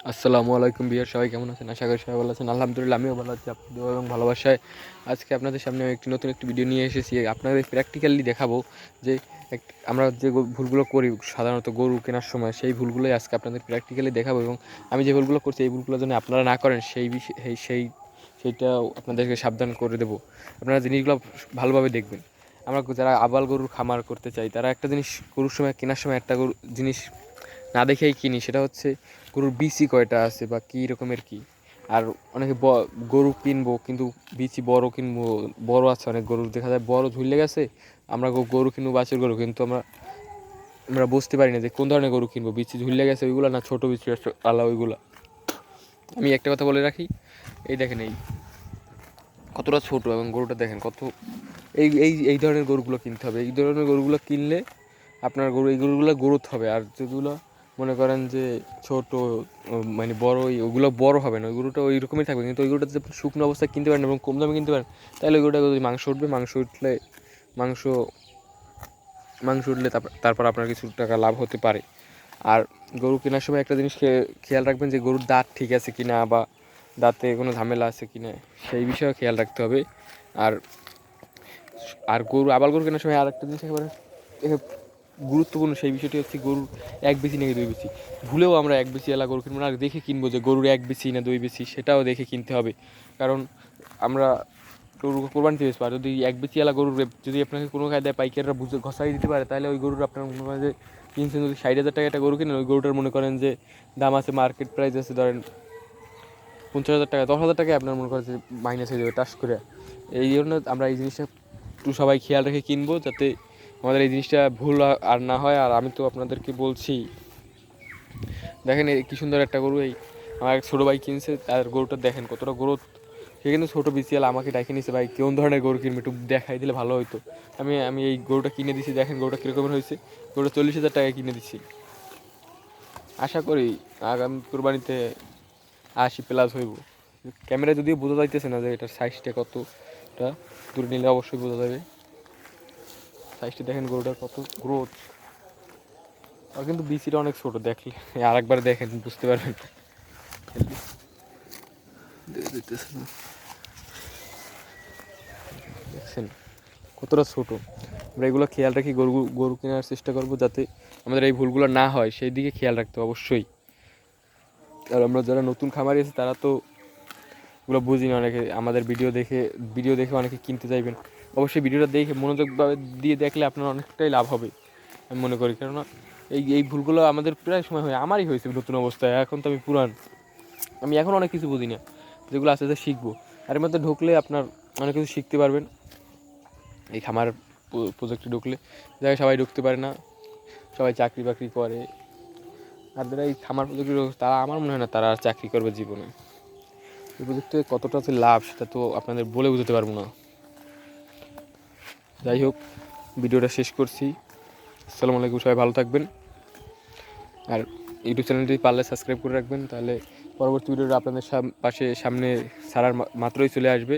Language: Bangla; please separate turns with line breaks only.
আসসালামু আলাইকুম বিয়ার, সবাই কেমন আছেন? আশা করি সবাই ভালো আছেন। আলহামদুলিল্লাহ আমিও ভালো আছি, আপনাদের এবং ভালোবাসায়। আজকে আপনাদের সামনে নতুন একটি ভিডিও নিয়ে এসেছি। আপনাদের প্র্যাকটিক্যালি দেখাবো যে আমরা যে ভুলগুলো করি সাধারণত গরু কেনার সময়, সেই ভুলগুলোই আজকে আপনাদের প্র্যাকটিক্যালি দেখাবো। এবং আমি যে ভুলগুলো করছি এই ভুলগুলো যেন আপনারা না করেন সেইটাও আপনাদেরকে সাবধান করে দেবো। আপনারা জিনিসগুলো ভালোভাবে দেখবেন। আমরা যারা আবাল গরুর খামার করতে চাই তারা একটা জিনিস গরুর সময় কেনার সময় একটা জিনিস না দেখেই কিনি, সেটা হচ্ছে গরুর বিচি কয়টা আছে বা কী রকমের কী। আর অনেকে গরু কিনবো কিন্তু বিচি বড় কিনবো, বড় আছে অনেক গরু দেখা যায় বড় ঝুলে গেছে। আমরা গরু কিনবো বাছুর গরু, কিন্তু আমরা আমরা বুঝতে পারি না যে কোন ধরনের গরু কিনবো, বিচি ঝুলে গেছে ওইগুলো না ছোটো বিচি আলা ওইগুলো। আমি একটা কথা বলে রাখি, এই দেখেন এই কতটা ছোটো এবং গরুটা দেখেন কত, এই এই এই ধরনের গরুগুলো কিনতে হবে। এই ধরনের গরুগুলো কিনলে আপনার গরু এই গরুগুলো গ্রোথ হবে। আর যেগুলো মনে করেন যে ছোট মানে বড়, ওইগুলো বড় হবে না, ওই গরুটা ওই রকমই থাকবে। কিন্তু ওই গরুটা যদি শুকনো অবস্থায় কিনতে পারেন এবং কম দামে কিনতে পারেন, তাহলে ওই গরুটা যদি মাংস উঠবে, মাংস মাংস উঠলে তারপর আপনার কিছু টাকা লাভ হতে পারে। আর গরু কেনার সময় একটা জিনিস খেয়াল রাখবেন যে গরুর দাঁত ঠিক আছে কি না, বা দাঁতে কোনো ঝামেলা আছে কি না, সেই বিষয়ে খেয়াল রাখতে হবে। আর আর আবাল গরু কেনার সময় আর একটা জিনিস একেবারে গুরুত্বপূর্ণ, সেই বিষয়টি হচ্ছে গরুর এক বেশি নাকি দুই বেশি। ভুলেও আমরা এক বেশি এলা গরু কিনবো না, দেখে কিনবো যে গরুর এক বেশি না দুই বেশি, সেটাও দেখে কিনতে হবে। কারণ আমরা গরু কোরবানিতে বেচবো, আর যদি এক বেশি এলা গরুর যদি আপনাকে কোনো কায়দায় পাইকাররা বুঝে ঘষাই দিতে পারে, তাহলে ওই গরুর আপনার মনে করেন যে কিনছেন যদি 60,000 টাকা একটা গরু কিনেন, ওই গরুটার মনে করেন যে দাম আছে, মার্কেট প্রাইস আছে ধরেন 50,000 টাকা, 10,000 টাকায় আপনার মনে করেন যে মাইনাস হয়ে যাবে টাস করে। এই জন্য আমরা এই জিনিসটা একটু সবাই খেয়াল রেখে কিনবো, যাতে আমাদের এই জিনিসটা ভুল আর না হয়। আর আমি তো আপনাদেরকে বলছি, দেখেন এই কী সুন্দর একটা গরু, এই আমার এক ছোটো ভাই কিনছে, তার গরুটা দেখেন কতটা গ্রোথ। সে কিন্তু ছোটো বিসিয়াল আমাকে ডাকে নিয়েছে, ভাই কোন ধরনের গরু কিনবে একটু দেখাই দিলে ভালো হতো। আমি এই গরুটা কিনে দিছি, দেখেন গরুটা কীরকমের হয়েছে। গরুটা 40,000 টাকায় কিনে দিচ্ছি। আশা করি আগামী কোরবানিতে 80+ হইব। ক্যামেরা যদিও বোঝা যাইতেছে না যে এটার সাইজটা কতটা, দূরে নিলে অবশ্যই বোঝা যাবে। সাইজটা দেখেন গরুটার কত গ্রোথ। আর কিন্তু বিচিটা অনেক ছোট, দেখলে আরেকবার দেখেন বুঝতে পারবেন। দেখছেন কতটা ছোট। আমরা এগুলো খেয়াল রাখি, গরু কেনার চেষ্টা করবো যাতে আমাদের এই ভুলগুলো না হয়, সেই দিকে খেয়াল রাখতে অবশ্যই। আর আমরা যারা নতুন খামারি আছে তারা তো এগুলো বুঝি না, অনেকে আমাদের ভিডিও দেখে অনেকে কিনতে চাইবেন। অবশ্যই ভিডিওটা দেখে মনোযোগভাবে দিয়ে দেখলে আপনার অনেকটাই লাভ হবে আমি মনে করি। কেননা এই ভুলগুলো আমাদের প্রায় সময় হয়, আমারই হয়েছে নতুন অবস্থায়। এখন তো আমি পুরান, আমি এখন অনেক কিছু বুঝি না, যেগুলো আস্তে আস্তে শিখবো। আর এর মধ্যে ঢুকলে আপনার অনেক কিছু শিখতে পারবেন। এই খামার প্রজেক্টে ঢুকলে জায়গায় সবাই ঢুকতে পারে না, সবাই চাকরি বাকরি করে। আর যারা এই খামার প্রজেক্টে তারা, আমার মনে হয় না তারা আর চাকরি করবে জীবনে। এই প্রজেক্টে কতটা যে লাভ সেটা তো আপনাদের বলে বুঝতে পারবো না। যাই হোক, ভিডিওটা শেষ করছি। আসসালামু আলাইকুম, সবাই ভালো থাকবেন। আর ইউটিউব চ্যানেলটি পারলে সাবস্ক্রাইব করে রাখবেন, তাহলে পরবর্তী ভিডিওটা আপনাদের সামনে ছাড়ার মাত্রই চলে আসবে।